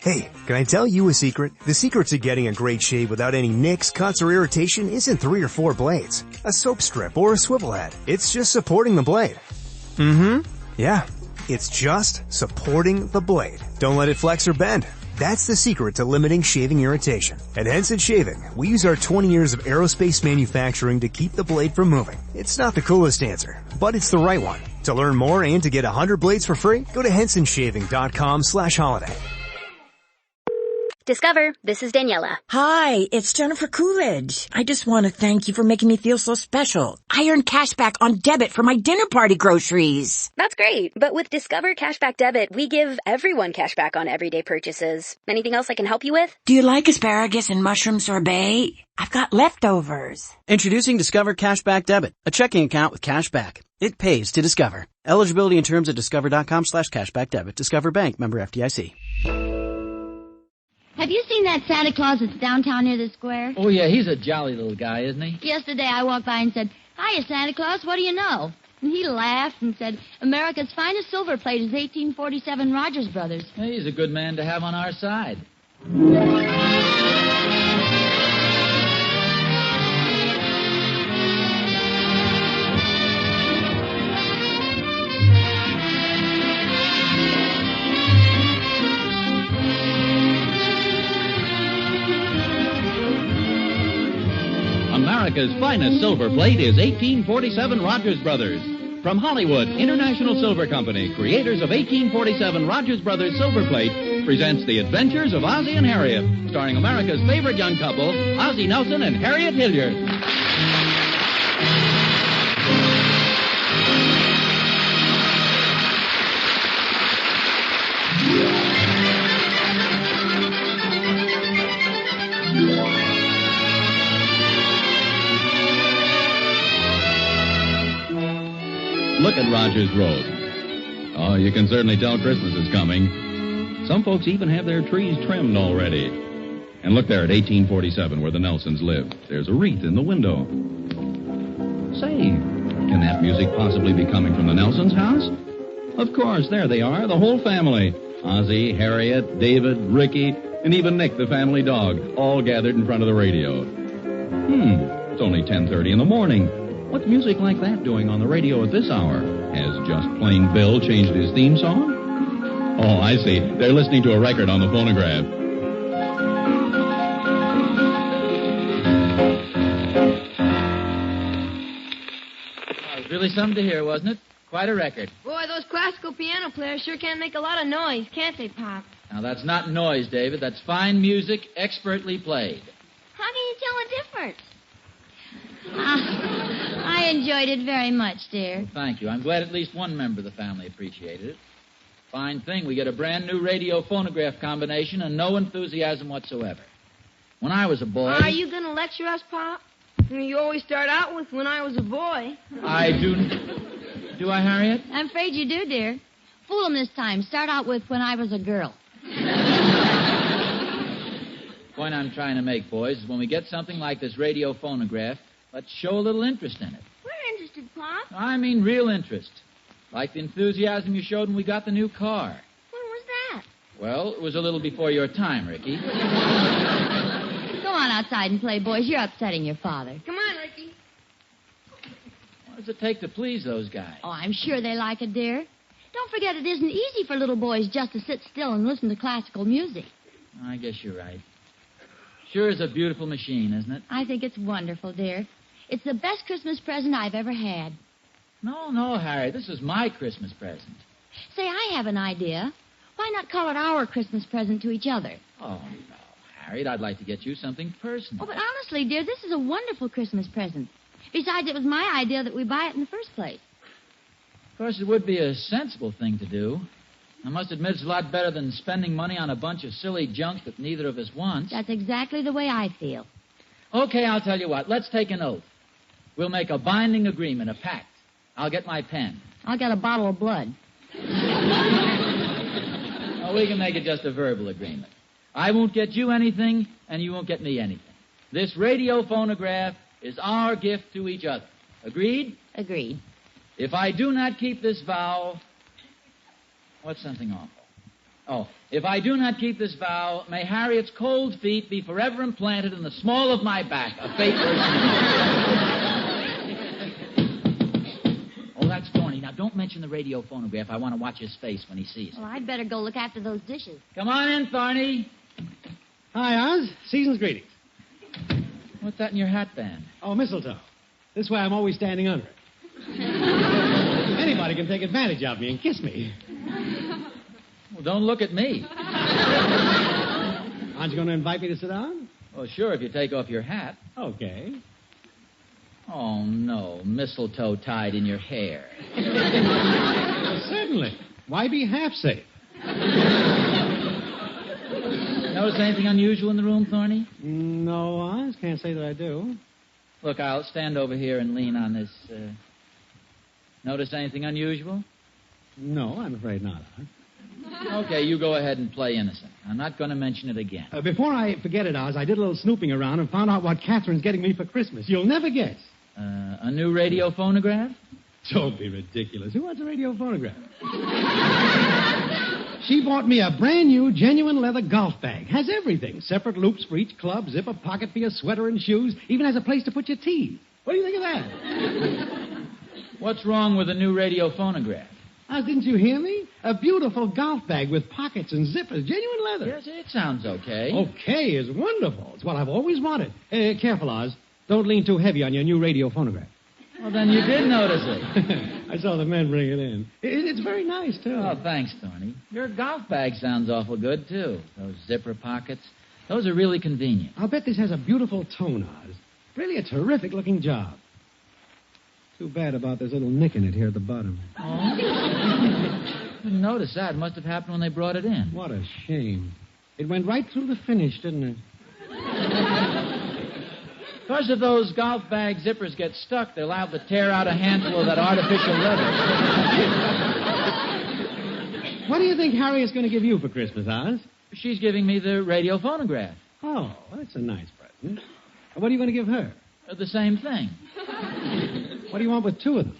Hey, can I tell you a secret? The secret to getting a great shave without any nicks, cuts, or irritation isn't 3 or 4 blades, a soap strip, or a swivel head. It's just supporting the blade. Yeah, it's just supporting the blade. Don't let it flex or bend. That's the secret to limiting shaving irritation. At Henson Shaving, we use our 20 years of aerospace manufacturing to keep the blade from moving. It's not the coolest answer, but it's the right one. To learn more and to get 100 blades for free, go to hensonshaving.com/holiday. Discover, this is Daniela. Hi, it's Jennifer Coolidge. I just want to thank you for making me feel so special. I earned cash back on debit for my dinner party groceries. That's great, but with Discover Cashback Debit, we give everyone cash back on everyday purchases. Anything else I can help you with? Do you like asparagus and mushroom sorbet? I've got leftovers. Introducing Discover Cashback Debit, a checking account with cash back. It pays to Discover. Eligibility and terms at discover.com/cashback debit. Discover Bank, member FDIC. Have you seen that Santa Claus that's downtown near the square? Oh, yeah, he's a jolly little guy, isn't he? Yesterday I walked by and said, "Hiya, Santa Claus, what do you know?" And he laughed and said, "America's finest silver plate is 1847 Rogers Brothers." Hey, he's a good man to have on our side. America's finest silver plate is 1847 Rogers Brothers. From Hollywood, International Silver Company, creators of 1847 Rogers Brothers Silver Plate, presents The Adventures of Ozzie and Harriet, starring America's favorite young couple, Ozzie Nelson and Harriet Hilliard. Look at Rogers Road. Oh, you can certainly tell Christmas is coming. Some folks even have their trees trimmed already. And look there at 1847 where the Nelsons lived. There's a wreath in the window. Say, can that music possibly be coming from the Nelsons' house? Of course, there they are, the whole family. Ozzie, Harriet, David, Ricky, and even Nick, the family dog, all gathered in front of the radio. It's only 10:30 in the morning. What's music like that doing on the radio at this hour? Has Just Plain Bill changed his theme song? Oh, I see. They're listening to a record on the phonograph. Oh, it was really something to hear, wasn't it? Quite a record. Boy, those classical piano players sure can make a lot of noise, can't they, Pop? Now, that's not noise, David. That's fine music, expertly played. How can you tell the difference? I enjoyed it very much, dear. Well, thank you. I'm glad at least one member of the family appreciated it. Fine thing. We get a brand new radio-phonograph combination and no enthusiasm whatsoever. When I was a boy... Are you going to lecture us, Pop? You always start out with "when I was a boy." I do... Do I, Harriet? I'm afraid you do, dear. Fool 'em this time. Start out with "when I was a girl." The point I'm trying to make, boys, is when we get something like this radio-phonograph, let's show a little interest in it. We're interested, Pop. I mean real interest. Like the enthusiasm you showed when we got the new car. When was that? Well, it was a little before your time, Ricky. Go on outside and play, boys. You're upsetting your father. Come on, Ricky. What does it take to please those guys? Oh, I'm sure they like it, dear. Don't forget it isn't easy for little boys just to sit still and listen to classical music. I guess you're right. Sure is a beautiful machine, isn't it? I think it's wonderful, dear. It's the best Christmas present I've ever had. No, Harry. This is my Christmas present. Say, I have an idea. Why not call it our Christmas present to each other? Oh, no, Harriet. I'd like to get you something personal. Oh, but honestly, dear, this is a wonderful Christmas present. Besides, it was my idea that we buy it in the first place. Of course, it would be a sensible thing to do. I must admit it's a lot better than spending money on a bunch of silly junk that neither of us wants. That's exactly the way I feel. Okay, I'll tell you what. Let's take an oath. We'll make a binding agreement, a pact. I'll get my pen. I'll get a bottle of blood. Oh, we can make it just a verbal agreement. I won't get you anything, and you won't get me anything. This radio phonograph is our gift to each other. Agreed? Agreed. If I do not keep this vow, what's something awful? Oh, if I do not keep this vow, may Harriet's cold feet be forever implanted in the small of my back, a fate worse than Oh, that's Thorny. Now, don't mention the radio-phonograph. I want to watch his face when he sees it. Well, I'd better go look after those dishes. Come on in, Thorny. Hi, Oz. Season's greetings. What's that in your hat band? Oh, mistletoe. This way I'm always standing under it. Anybody can take advantage of me and kiss me. Well, don't look at me. Aren't you going to invite me to sit down? Well, sure, if you take off your hat. Okay. Oh, no. Mistletoe tied in your hair. Well, certainly. Why be half safe? Notice anything unusual in the room, Thorny? No, Oz. Can't say that I do. Look, I'll stand over here and lean on this. Notice anything unusual? No, I'm afraid not, Oz. Okay, you go ahead and play innocent. I'm not going to mention it again. Before I forget it, Oz, I did a little snooping around and found out what Catherine's getting me for Christmas. You'll never guess. A new radio-phonograph? Don't be ridiculous. Who wants a radio-phonograph? She bought me a brand new, genuine leather golf bag. Has everything. Separate loops for each club, zipper pocket for your sweater and shoes, even has a place to put your tea. What do you think of that? What's wrong with a new radio-phonograph? Didn't you hear me? A beautiful golf bag with pockets and zippers, genuine leather. Yes, it sounds okay. Okay is wonderful. It's what I've always wanted. Careful, Oz. Don't lean too heavy on your new radio-phonograph. Well, then you did notice it. I saw the men bring it in. It's very nice, too. Oh, thanks, Tony. Your golf bag sounds awful good, too. Those zipper pockets. Those are really convenient. I'll bet this has a beautiful tone, Oz. Really a terrific-looking job. Too bad about this little nick in it here at the bottom. Oh? Didn't notice that. It must have happened when they brought it in. What a shame. It went right through the finish, didn't it? Of course, if those golf bag zippers get stuck, they'll have to tear out a handful of that artificial leather. What do you think Harriet's going to give you for Christmas, Oz? She's giving me the radio-phonograph. Oh, that's a nice present. What are you going to give her? The same thing. What do you want with two of them?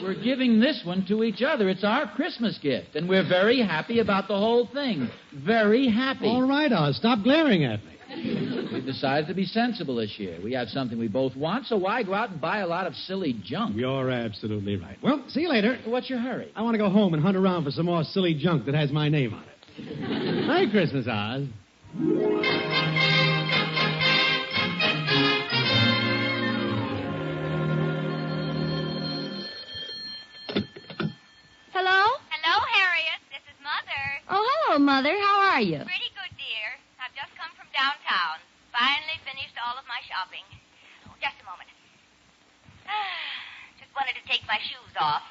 We're giving this one to each other. It's our Christmas gift, and we're very happy about the whole thing. Very happy. All right, Oz. Stop glaring at me. We've decided to be sensible this year. We have something we both want, so why go out and buy a lot of silly junk? You're absolutely right. Well, see you later. What's your hurry? I want to go home and hunt around for some more silly junk that has my name on it. Merry Christmas, Oz. Hello? Hello, Harriet. This is Mother. Oh, hello, Mother. How are you? Pretty good, dear. I've just come from downtown. Finally finished all of my shopping. Oh, just a moment. Just wanted to take my shoes off.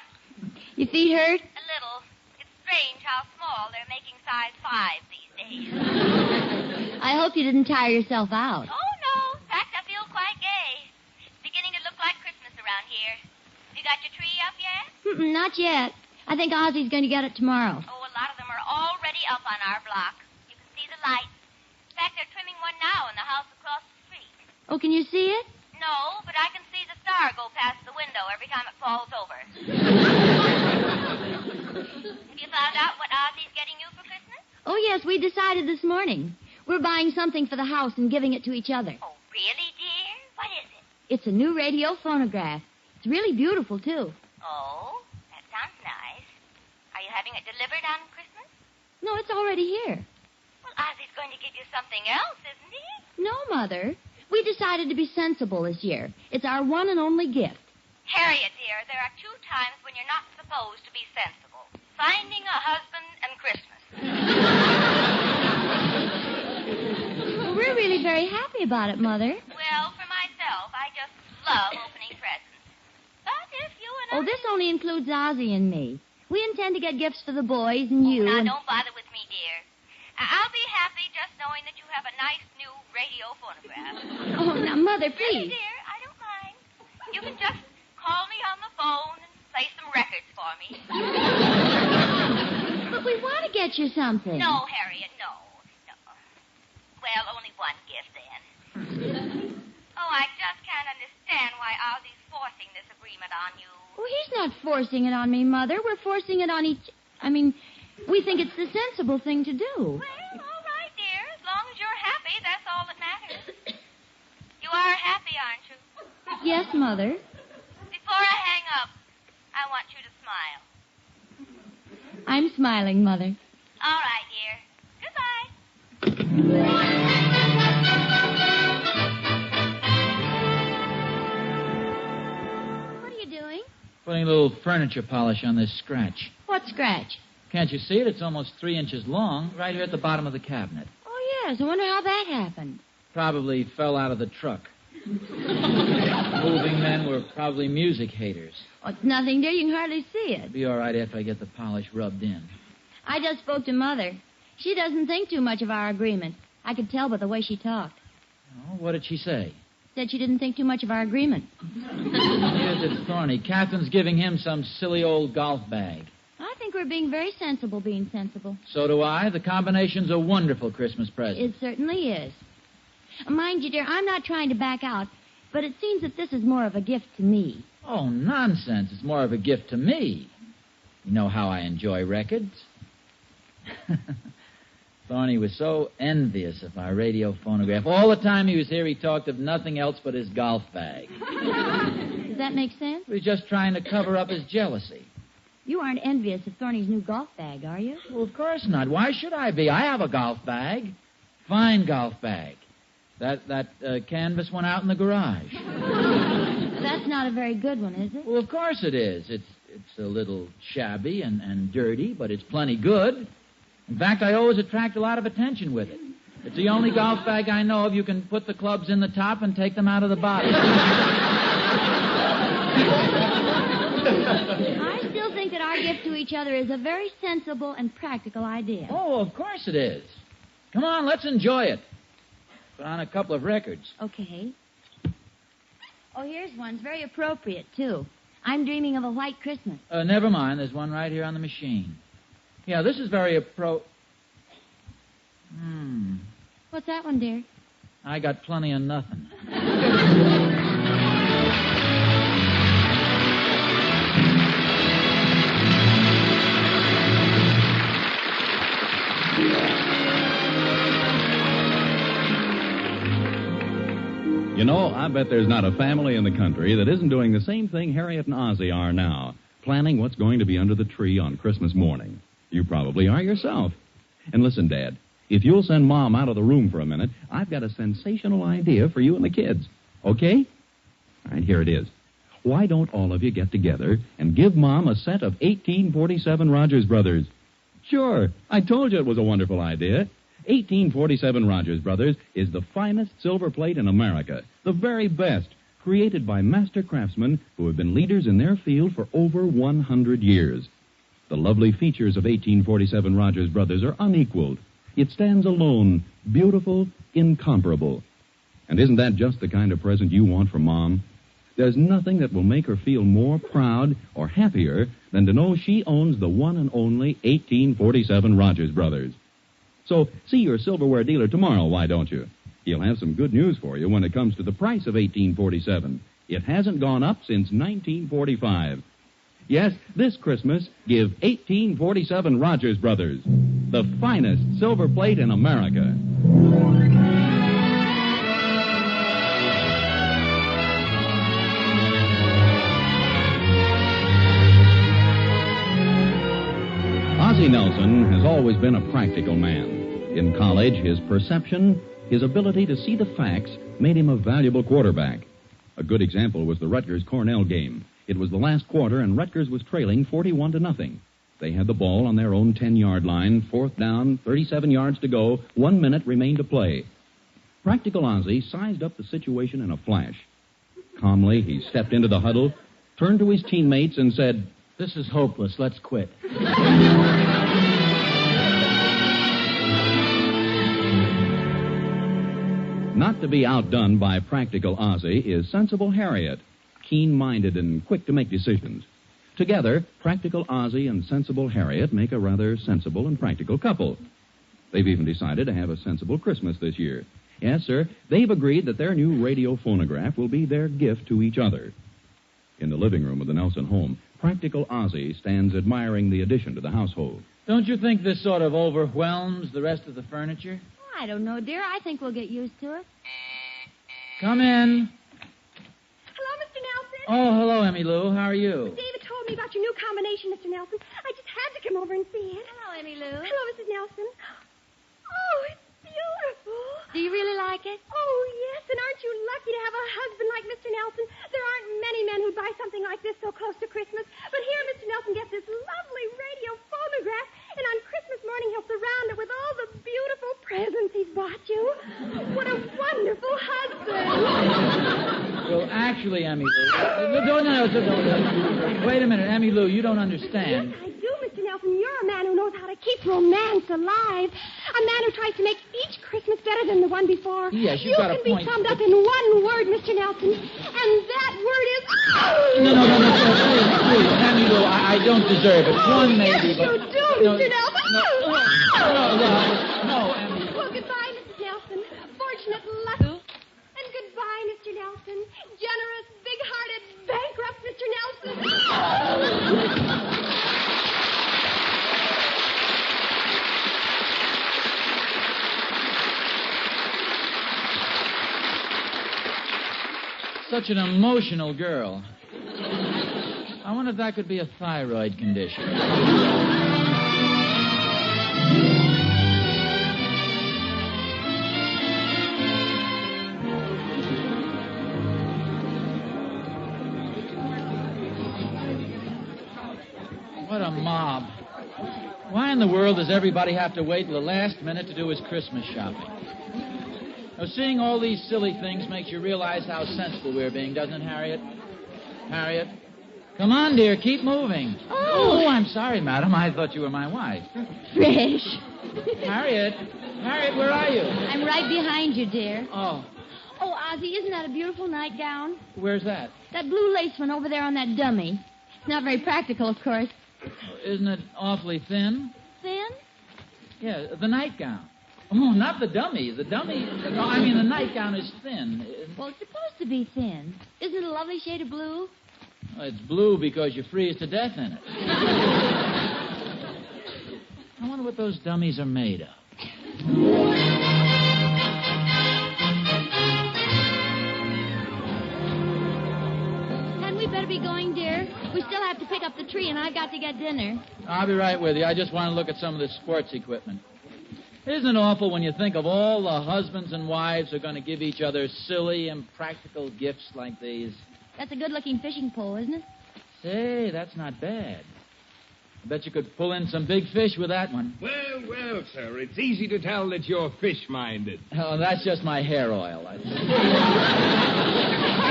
Your feet hurt? A little. It's strange how small they're making size 5 these days. I hope you didn't tire yourself out. Oh, no. In fact, I feel quite gay. It's beginning to look like Christmas around here. You got your tree up yet? Not yet. I think Ozzie's going to get it tomorrow. Oh, a lot of them are already up on our block. You can see the lights. In fact, they're trimming one now in the house across the street. Oh, can you see it? No, but I can see the star go past the window every time it falls over. Have you found out what Ozzie's getting you for Christmas? Oh, yes, we decided this morning. We're buying something for the house and giving it to each other. Oh, really, dear? What is it? It's a new radio-phonograph. It's really beautiful, too. Oh, that sounds nice. Are you having it delivered on Christmas? No, it's already here. Well, Ozzie's going to give you something else, isn't he? No, Mother. We decided to be sensible this year. It's our one and only gift. Harriet, dear, there are 2 times when you're not supposed to be sensible. Finding a husband and Christmas. Well, we're really very happy about it, Mother. Well, for myself, I just love opening presents. But if you and I... Oh, this only includes Ozzie and me. We intend to get gifts for the boys and you. Now, and... don't bother with me, dear. I'll be happy just knowing that you have a nice new radio-phonograph. Oh, now, Mother, Really, please. dear, I don't mind. You can just call me on the phone and play some records for me. But we want to get you something. No, Harriet, no. Well, only one gift, then. Oh, I just can't understand why Ozzie's forcing this agreement on you. Well, he's not forcing it on me, Mother. We're forcing it on we think it's the sensible thing to do. Well, all right, dear. As long as you're happy, that's all that matters. You are happy, aren't you? Yes, Mother. Before I hang up, I want you to smile. I'm smiling, Mother. All right, dear. Goodbye. What are you doing? Putting a little furniture polish on this scratch. What scratch? Can't you see it? It's almost 3 inches long, right here at the bottom of the cabinet. Oh, yes. I wonder how that happened. Probably fell out of the truck. Moving men were probably music haters. Oh, it's nothing, dear. You can hardly see it. Be all right after I get the polish rubbed in. I just spoke to Mother. She doesn't think too much of our agreement. I could tell by the way she talked. Oh, what did she say? Said she didn't think too much of our agreement. Here's it, Thorny. Catherine's giving him some silly old golf bag. I think we're being very sensible being sensible. So do I. The combination's a wonderful Christmas present. It certainly is. Mind you, dear, I'm not trying to back out, but it seems that this is more of a gift to me. Oh, nonsense. It's more of a gift to me. You know how I enjoy records. Thorny was so envious of our radio-phonograph. All the time he was here, he talked of nothing else but his golf bag. Does that make sense? He was just trying to cover up his jealousy. You aren't envious of Thorny's new golf bag, are you? Well, of course not. Why should I be? I have a golf bag. Fine golf bag. That canvas one out in the garage. That's not a very good one, is it? Well, of course it is. It's a little shabby and dirty, but it's plenty good. In fact, I always attract a lot of attention with it. It's the only golf bag I know of you can put the clubs in the top and take them out of the bottom. I still think that our gift to each other is a very sensible and practical idea. Oh, of course it is. Come on, let's enjoy it. Put on a couple of records. Okay. Oh, here's one. It's very appropriate, too. I'm dreaming of a white Christmas. Never mind. There's one right here on the machine. Yeah, this is very What's that one, dear? I got plenty of nothing. You know, I bet there's not a family in the country that isn't doing the same thing Harriet and Ozzie are now, planning what's going to be under the tree on Christmas morning. You probably are yourself. And listen, Dad, if you'll send Mom out of the room for a minute, I've got a sensational idea for you and the kids. Okay? All right, here it is. Why don't all of you get together and give Mom a set of 1847 Rogers Brothers? Sure, I told you it was a wonderful idea. 1847 Rogers Brothers is the finest silver plate in America, the very best, created by master craftsmen who have been leaders in their field for over 100 years. The lovely features of 1847 Rogers Brothers are unequaled. It stands alone, beautiful, incomparable. And isn't that just the kind of present you want for Mom? There's nothing that will make her feel more proud or happier than to know she owns the one and only 1847 Rogers Brothers. So see your silverware dealer tomorrow, why don't you? He'll have some good news for you when it comes to the price of 1847. It hasn't gone up since 1945. Yes, this Christmas, give 1847 Rogers Brothers, the finest silver plate in America. Ozzie Nelson has always been a practical man. In college, his perception, his ability to see the facts, made him a valuable quarterback. A good example was the Rutgers-Cornell game. It was the last quarter, and Rutgers was trailing 41-0. They had the ball on their own 10-yard line, 4th down, 37 yards to go, 1 minute remained to play. Practical Ozzie sized up the situation in a flash. Calmly, he stepped into the huddle, turned to his teammates, and said, "This is hopeless. Let's quit." Not to be outdone by practical Ozzie is sensible Harriet, keen-minded and quick to make decisions. Together, practical Ozzie and sensible Harriet make a rather sensible and practical couple. They've even decided to have a sensible Christmas this year. Yes, sir, they've agreed that their new radio-phonograph will be their gift to each other. In the living room of the Nelson home, practical Ozzie stands admiring the addition to the household. Don't you think this sort of overwhelms the rest of the furniture? I don't know, dear. I think we'll get used to it. Come in. Hello, Mr. Nelson. Oh, hello, Emmy Lou. How are you? David told me about your new combination, Mr. Nelson. I just had to come over and see it. Hello, Emmy Lou. Hello, Mrs. Nelson. Oh, it's beautiful. Do you really like it? Oh, yes, and aren't you lucky to have a husband like Mr. Nelson? There aren't many men who'd buy something like this so close to Christmas. But here Mr. Nelson gets this lovely radio-phonograph, and on Christmas morning he'll surround it with all the beautiful presents he's bought you. What a wonderful husband. Well, actually, Emmy Lou... Wait a minute, Emmy Lou, you don't understand. Yes, I do, Mr. Nelson. You're a man who knows how to keep romance alive. A man who tries to make each Christmas better than the one before. Yes, you've got a point. You can be summed up in one word, Mr. Nelson, and that word is... No, please, Emmy Lou, I don't deserve it. One maybe, yes, but... you do, Mr. Nelson. No, Emmy. Well, goodbye, Mrs. Nelson. Fortunate luck. And goodbye, Mr. Nelson. Generous, big-hearted, bankrupt Mr. Nelson. Such an emotional girl. I wonder if that could be a thyroid condition. What a mob. Why in the world does everybody have to wait till the last minute to do his Christmas shopping? Now, seeing all these silly things makes you realize how sensible we're being, doesn't it, Harriet? Harriet? Come on, dear, keep moving. Oh, I'm sorry, madam. I thought you were my wife. Fresh. Harriet, where are you? I'm right behind you, dear. Oh, Oh, Ozzie, isn't that a beautiful nightgown? where's that? That blue lace one over there on that dummy. It's not very practical, of course. Isn't it awfully thin? Thin? Yeah, the nightgown. Oh, not the dummy. The nightgown is thin. Well, it's supposed to be thin. Isn't it a lovely shade of blue? Well, it's blue because you freeze to death in it. I wonder what those dummies are made of. Hadn't we better be going, dear? We still have to pick up the tree, and I've got to get dinner. I'll be right with you. I just want to look at some of this sports equipment. Isn't it awful when you think of all the husbands and wives who are going to give each other silly, impractical gifts like these? That's a good-looking fishing pole, isn't it? Say, that's not bad. I bet you could pull in some big fish with that one. Well, sir, it's easy to tell that you're fish-minded. Oh, that's just my hair oil.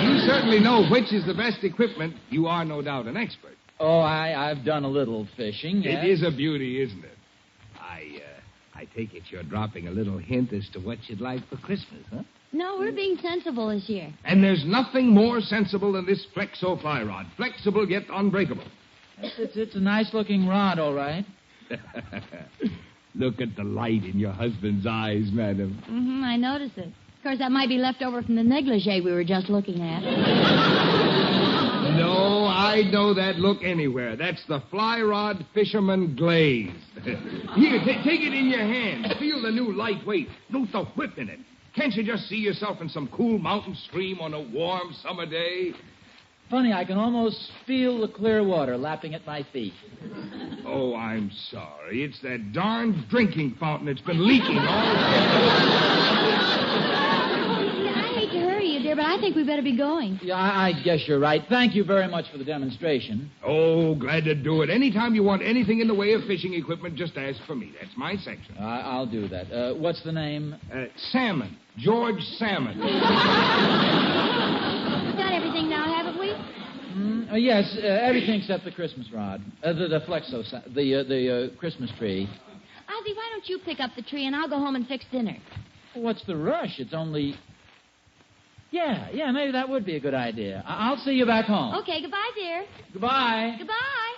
You certainly know which is the best equipment. You are no doubt an expert. Oh, I've done a little fishing, yes. It is a beauty, isn't it? I take it you're dropping a little hint as to what you'd like for Christmas, huh? No, we're being sensible this year. And there's nothing more sensible than this Flexo fly rod. Flexible yet unbreakable. It's a nice-looking rod, all right. Look at the light in your husband's eyes, madam. Mm-hmm, I noticed it. Of course, that might be left over from the negligee we were just looking at. No, I'd know that look anywhere. That's the fly rod fisherman glaze. Here, take it in your hand. Feel the new lightweight. Note the whip in it. Can't you just see yourself in some cool mountain stream on a warm summer day? Funny, I can almost feel the clear water lapping at my feet. Oh, I'm sorry. It's that darn drinking fountain that's been leaking all day. I hate to hurry you, dear, but I think we better be going. Yeah, I guess you're right. Thank you very much for the demonstration. Oh, glad to do it. Anytime you want anything in the way of fishing equipment, just ask for me. That's my section. I'll do that. What's the name? Salmon. George Salmon. We've got everything now, haven't we? Yes, everything except the Christmas rod. The Flexo, the Christmas tree. Ozzie, why don't you pick up the tree and I'll go home and fix dinner? What's the rush? It's only... Yeah, maybe that would be a good idea. I'll see you back home. Okay, goodbye, dear. Goodbye. Goodbye.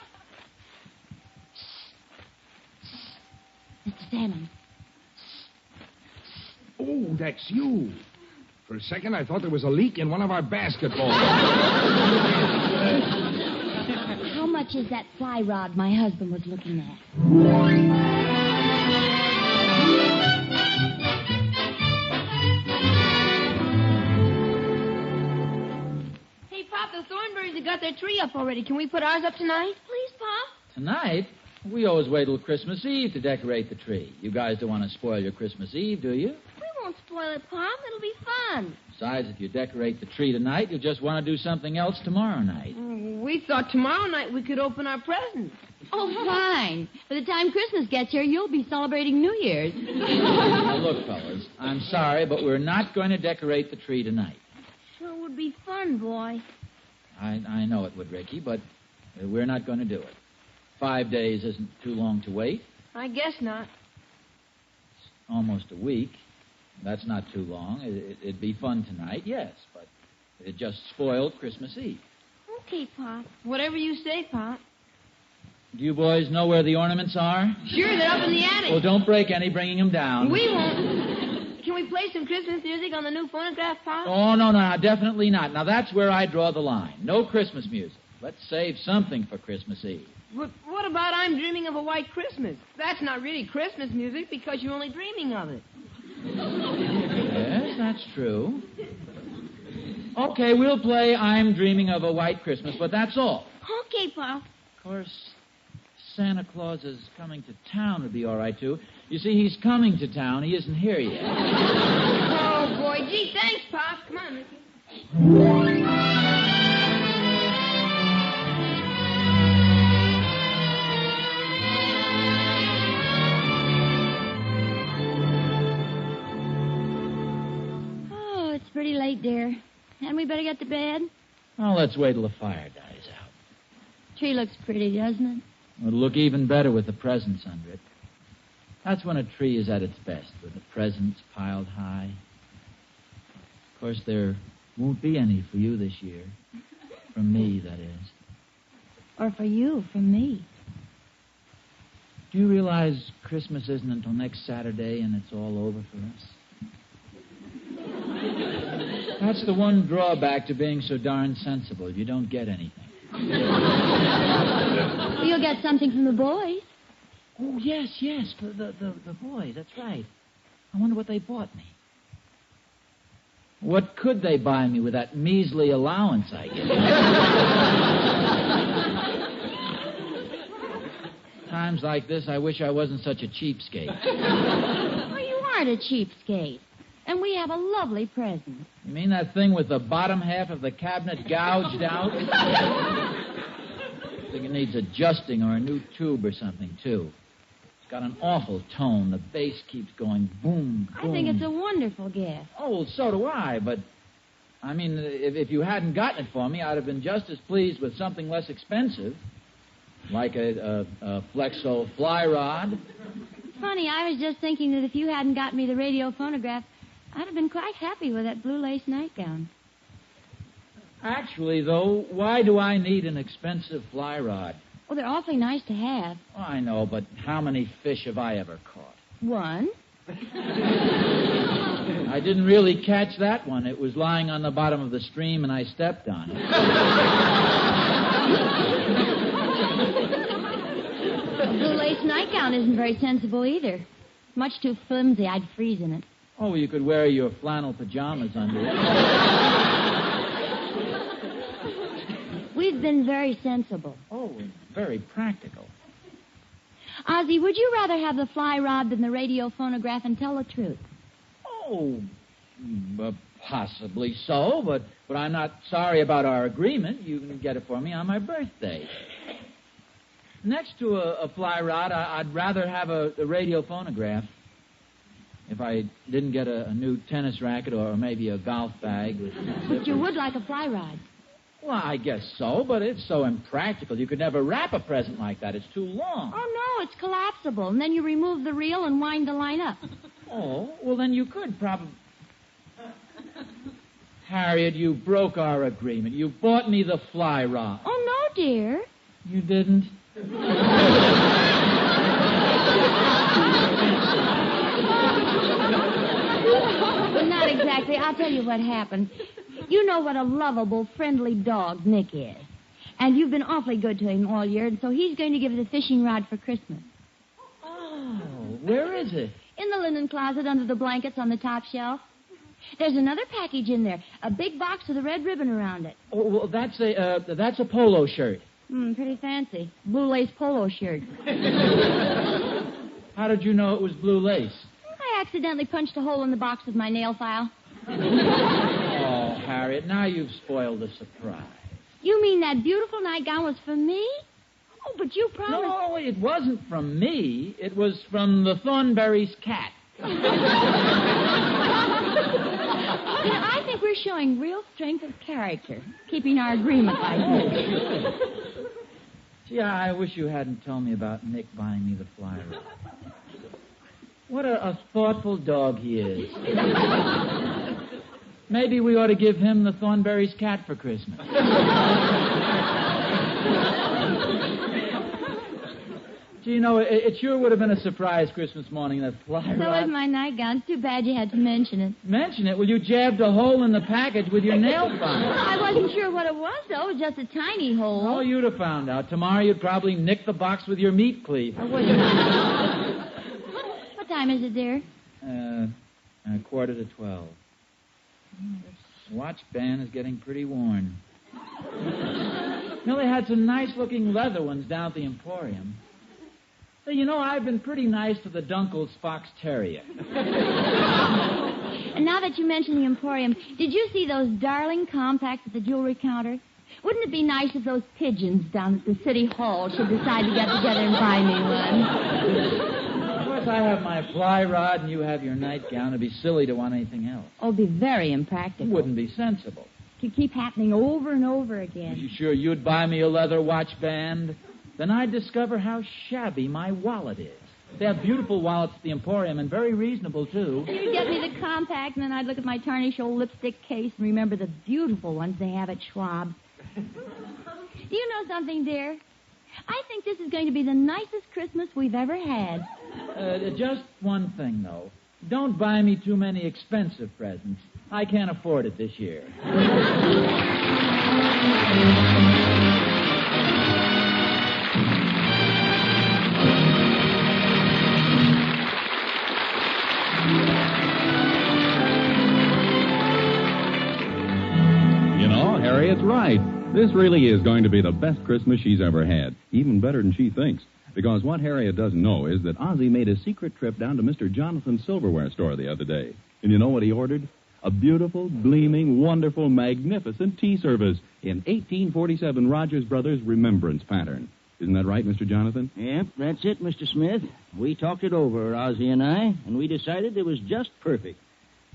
Mr. Salmon. Oh, that's you. For a second, I thought there was a leak in one of our basketballs. How much is that fly rod my husband was looking at? Hey, Pop, the Thornberrys have got their tree up already. Can we put ours up tonight? Please, Pop. Tonight? We always wait till Christmas Eve to decorate the tree. You guys don't want to spoil your Christmas Eve, do you? We won't spoil it, Pop. It'll be fun. Besides, if you decorate the tree tonight, you'll just want to do something else tomorrow night. We thought tomorrow night we could open our presents. Oh, fine. By the time Christmas gets here, you'll be celebrating New Year's. Now, look, fellas, I'm sorry, but we're not going to decorate the tree tonight. Sure would be fun, boy. I know it would, Ricky, but we're not going to do it. 5 days isn't too long to wait. I guess not. It's almost a week. That's not too long. It'd be fun tonight, yes, but it just spoiled Christmas Eve. Okay, Pop. Whatever you say, Pop. Do you boys know where the ornaments are? Sure, they're up in the attic. Well, don't break any bringing them down. We won't. Can we play some Christmas music on the new phonograph, Pop? Oh, no, definitely not. Now, that's where I draw the line. No Christmas music. Let's save something for Christmas Eve. But what about I'm Dreaming of a White Christmas? That's not really Christmas music because you're only dreaming of it. Yes, that's true. Okay, we'll play I'm Dreaming of a White Christmas, but that's all. Okay, Pop. Of course, Santa Claus is coming to town would be all right, too. You see, he's coming to town. He isn't here yet. Oh, boy. Gee, thanks, Pop. Come on, Ricky. Pretty late, dear. Hadn't we better get to bed? Oh, let's wait till the fire dies out. Tree looks pretty, doesn't it? It'll look even better with the presents under it. That's when a tree is at its best, with the presents piled high. Of course, there won't be any for you this year. From me, that is. Or for you, from me. Do you realize Christmas isn't until next Saturday and it's all over for us? That's the one drawback to being so darn sensible. You don't get anything. Well, you'll get something from the boys. Oh, yes, the boys, that's right. I wonder what they bought me. What could they buy me with that measly allowance I get? Times like this, I wish I wasn't such a cheapskate. Well, you aren't a cheapskate. And we have a lovely present. You mean that thing with the bottom half of the cabinet gouged out? I think it needs adjusting or a new tube or something, too. It's got an awful tone. The bass keeps going boom, boom. I think it's a wonderful gift. Oh, well, so do I, but... I mean, if you hadn't gotten it for me, I'd have been just as pleased with something less expensive. Like a Flexo fly rod. Funny, I was just thinking that if you hadn't got me the radio-phonograph, I'd have been quite happy with that blue lace nightgown. Actually, though, why do I need an expensive fly rod? Well, they're awfully nice to have. Oh, I know, but how many fish have I ever caught? One. I didn't really catch that one. It was lying on the bottom of the stream, and I stepped on it. The blue lace nightgown isn't very sensible either. Much too flimsy. I'd freeze in it. Oh, you could wear your flannel pajamas under it. We've been very sensible. Oh, very practical. Ozzie, would you rather have the fly rod than the radio-phonograph, and tell the truth? Oh, possibly so, but I'm not sorry about our agreement. You can get it for me on my birthday. Next to a fly rod, I'd rather have a radio-phonograph. If I didn't get a new tennis racket or maybe a golf bag. But you would like a fly rod. Well, I guess so, but it's so impractical. You could never wrap a present like that. It's too long. Oh, no, it's collapsible. And then you remove the reel and wind the line up. Oh, well, then you could probably... Harriet, you broke our agreement. You bought me the fly rod. Oh, no, dear. You didn't? Well, not exactly. I'll tell you what happened. You know what a lovable, friendly dog Nick is. And you've been awfully good to him all year, and so he's going to give us a fishing rod for Christmas. Oh, where is it? In the linen closet under the blankets on the top shelf. There's another package in there, a big box with a red ribbon around it. Oh, well, that's a polo shirt. Pretty fancy. Blue lace polo shirt. How did you know it was blue lace? I accidentally punched a hole in the box with my nail file. Oh, Harriet, now you've spoiled the surprise. You mean that beautiful nightgown was for me? Oh, but you promised... No, it wasn't from me. It was from the Thornberry's cat. I think we're showing real strength of character, keeping our agreement like this. Gee, I wish you hadn't told me about Nick buying me the fly rod. What a thoughtful dog he is. Maybe we ought to give him the Thornberry's cat for Christmas. Gee, you know, it sure would have been a surprise Christmas morning, that fly rod. So was my nightgown. It's too bad you had to mention it. Mention it? Well, you jabbed a hole in the package with your nail file. I wasn't sure what it was, though. It was just a tiny hole. Oh, you'd have found out. Tomorrow you'd probably nick the box with your meat cleaver. I wouldn't. What time is it, dear? 11:45. The watch band is getting pretty worn. They had some nice-looking leather ones down at the Emporium. Hey, you know, I've been pretty nice to the Dunkle's Fox Terrier. And now that you mention the Emporium, did you see those darling compacts at the jewelry counter? Wouldn't it be nice if those pigeons down at the City Hall should decide to get together and buy me one? Of course, I have my fly rod and you have your nightgown. It'd be silly to want anything else. Oh, it'd be very impractical. It wouldn't be sensible. It could keep happening over and over again. Are you sure you'd buy me a leather watch band? Then I'd discover how shabby my wallet is. They have beautiful wallets at the Emporium, and very reasonable, too. You'd get me the compact, and then I'd look at my tarnished old lipstick case and remember the beautiful ones they have at Schwab. Do you know something, dear? I think this is going to be the nicest Christmas we've ever had. Just one thing, though. Don't buy me too many expensive presents. I can't afford it this year. Harriet's right. This really is going to be the best Christmas she's ever had. Even better than she thinks. Because what Harriet doesn't know is that Ozzie made a secret trip down to Mr. Jonathan's silverware store the other day. And you know what he ordered? A beautiful, gleaming, wonderful, magnificent tea service in 1847 Rogers Brothers remembrance pattern. Isn't that right, Mr. Jonathan? Yep, that's it, Mr. Smith. We talked it over, Ozzie and I, and we decided it was just perfect.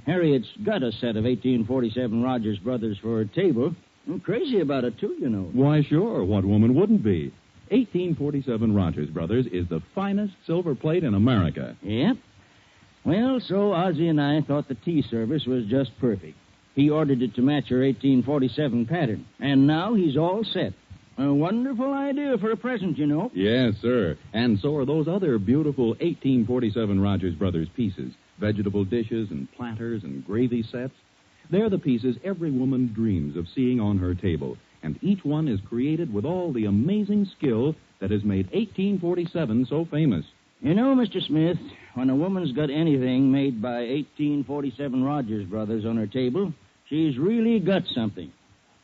Harriet's got a set of 1847 Rogers Brothers for her table. I'm crazy about it, too, you know. Why, sure. What woman wouldn't be? 1847 Rogers Brothers is the finest silver plate in America. Yep. Well, so Ozzie and I thought the tea service was just perfect. He ordered it to match her 1847 pattern. And now he's all set. A wonderful idea for a present, you know. Yes, sir. And so are those other beautiful 1847 Rogers Brothers pieces. Vegetable dishes and platters and gravy sets. They're the pieces every woman dreams of seeing on her table. And each one is created with all the amazing skill that has made 1847 so famous. You know, Mr. Smith, when a woman's got anything made by 1847 Rogers Brothers on her table, she's really got something.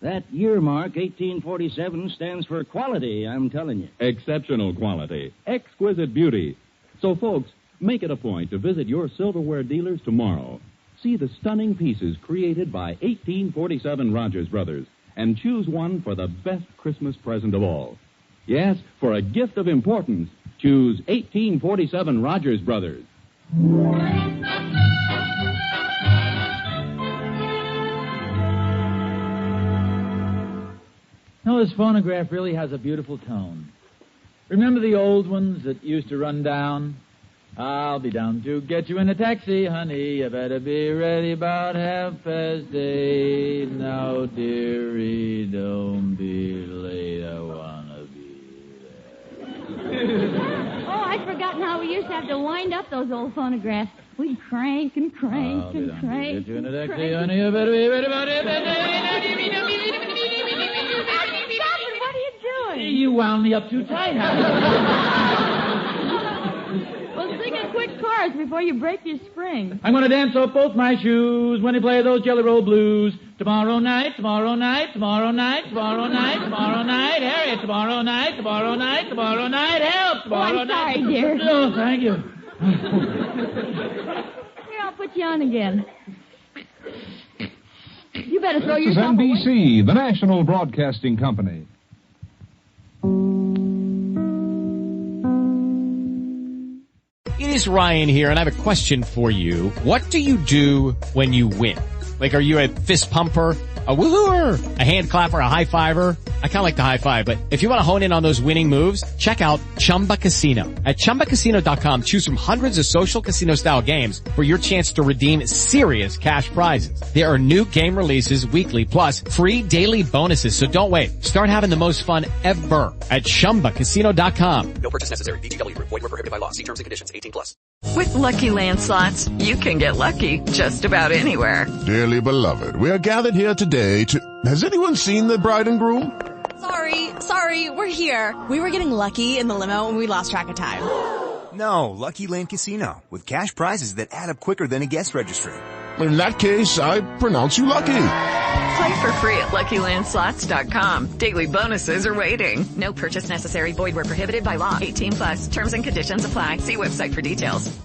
That year mark, 1847, stands for quality, I'm telling you. Exceptional quality. Exquisite beauty. So, folks, make it a point to visit your silverware dealers tomorrow. See the stunning pieces created by 1847 Rogers Brothers and choose one for the best Christmas present of all. Yes, for a gift of importance, choose 1847 Rogers Brothers. No, this phonograph really has a beautiful tone. Remember the old ones that used to run down? I'll be down to get you in a taxi, honey. You better be ready about 8:30. Now, dearie, don't be late. I wanna be there. Oh, I'd forgotten how we used to have to wind up those old phonographs. We'd crank and crank I'll be and down crank. to get you in a taxi, honey. You better be ready about 8:30. Stop it! What are you You wound me up too tight, Harriet. Well, sing a quick chorus before you break your spring. I'm going to dance off both my shoes when they play those Jelly Roll Blues. Tomorrow night, tomorrow night, tomorrow night, tomorrow night, tomorrow night, Harriet, tomorrow night, tomorrow night, tomorrow night, help, tomorrow night. I'm sorry, dear. Oh, thank you. Here, I'll put you on again. You better throw This is yourself away. NBC, the national broadcasting company. It is Ryan here, and I have a question for you. What do you do when you win? Like, are you a fist pumper, a woo-hooer, a hand clapper, a high-fiver? I kind of like the high-five, but if you want to hone in on those winning moves, check out Chumba Casino. At ChumbaCasino.com, choose from hundreds of social casino-style games for your chance to redeem serious cash prizes. There are new game releases weekly, plus free daily bonuses, so don't wait. Start having the most fun ever at ChumbaCasino.com. No purchase necessary. VGW. Void where prohibited by law. See terms and conditions. 18+. With Lucky Land Slots, you can get lucky just about anywhere. Dearly beloved, we are gathered here today to... Has anyone seen the bride and groom? Sorry, we're here. We were getting lucky in the limo and we lost track of time. No, Lucky Land Casino, with cash prizes that add up quicker than a guest registry. In that case, I pronounce you lucky. Play for free at LuckyLandSlots.com. Daily bonuses are waiting. No purchase necessary. Void where prohibited by law. 18+. Terms and conditions apply. See website for details.